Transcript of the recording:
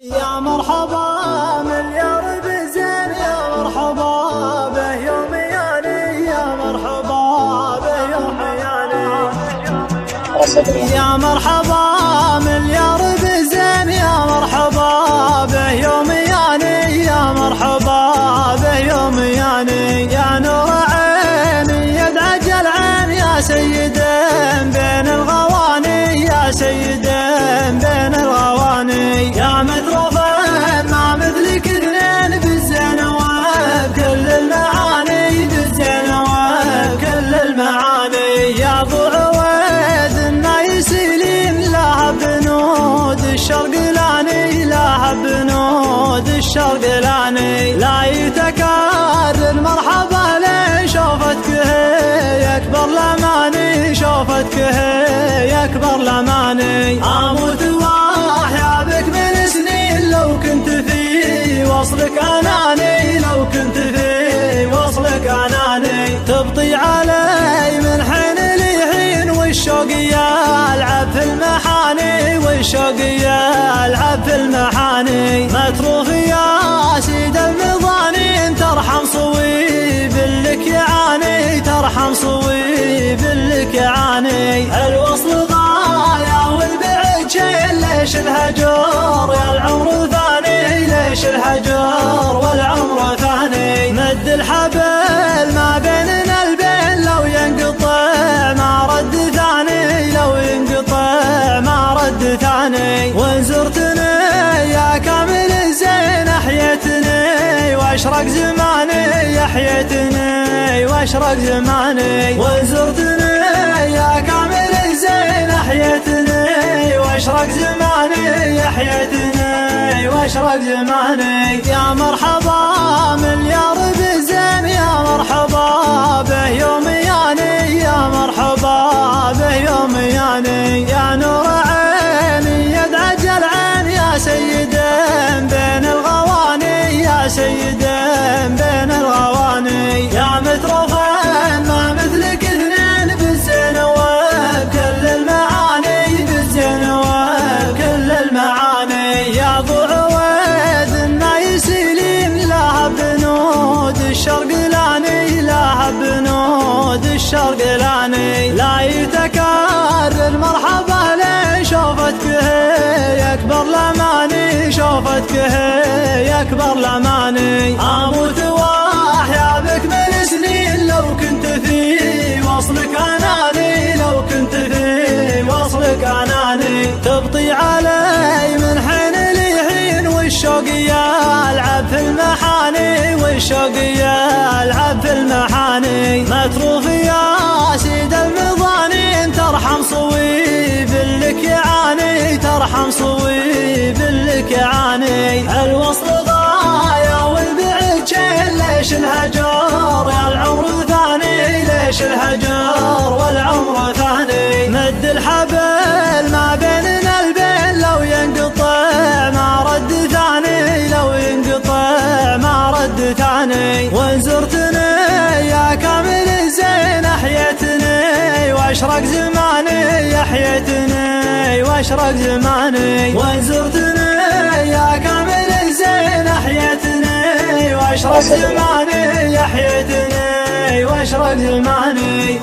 يا مرحبا مليار بزين، يا مرحبا به يوم ياني، يا مرحبا به يوم ياني، يا مرحبا مليار بزين، يا مرحبا به يوم ياني، يا مرحبا به يوم ياني، يا نور عيني يدعج العين، يا سيد بين الغواني، يا سيد بين الغواني، يا متروفه ما مثلك اثنين بالزين وبكل المعاني، بالزين وبكل المعاني، يا ابو عويد النايسيلين لها بنود الشرقلاني، لها بنود الشرقلاني، لا يتكرر مرحبا لين شوفتك هي اكبر لماني، شوفتك هي اكبر لماني، اموت واحيا بك من سنين لو كنت في وصلك اناني، لو كنت في وصلك اناني، تبطي علي من حين لحين والشوق يلعب في المحاني، والشوق يلعب في المحاني، متروف يا سيد المظانين ترحم صويب لك يعاني، ترحم صويب لك يعاني، الوصل غاية والبعد شيء، ليش الهجر يا العمر ثاني، ليش الهجر والعمر ثاني، مد الحبل ما بيننا البين لو ينقطع ما رد ثاني، لو ينقطع ما رد ثاني، وان زرتني يا كامل الزين احيتني واشرق زماني، احيتني واشرق زماني، وان زرتني يا كامل الزين احيتني واشرق زماني، احيتني واشرق زماني، يا مرحبا مليار بزين، يا مرحبا به يوم ياني، يا مرحبا به يوم ياني، يا نور عيني يدعج العين، يا سيد بين الغواني، يا سيد بين الغواني، يا متروفه ما مثلك اثنين بالزين وبكل المعاني، بالزين وبكل المعاني، يا ابو عويد النايسيلين لها بنود الشرقلاني، لها بنود الشرقلاني، لا يتكرر مرحبا لين شوفتك هي اكبر لماني، شوفتك هي اكبر لماني، اموت واحيا بك من سنين لو كنت في وصلك اناني، لو كنت في وصلك اناني، تبطي علي من حين لحين والشوق يلعب في المحاني، والشوق يلعب في المحاني، متروف يا سيد المظانين ترحم صويب لك يعاني، ترحم صويب لك يعاني، الوصل غاية والبعد شيء، ليش الهجر يا العمر ثاني، ليش الهجر والعمر ثاني، مد الحبل ما بيننا البين لو ينقطع ما رد ثاني، لو ينقطع ما رد ثاني، وان زرتني يا كامل الزين احيتني واشرق زماني، احيتني واشرق زماني، وان زرتني يا كامل الزين احيتني واشرق زماني، احيتني واشرق زماني.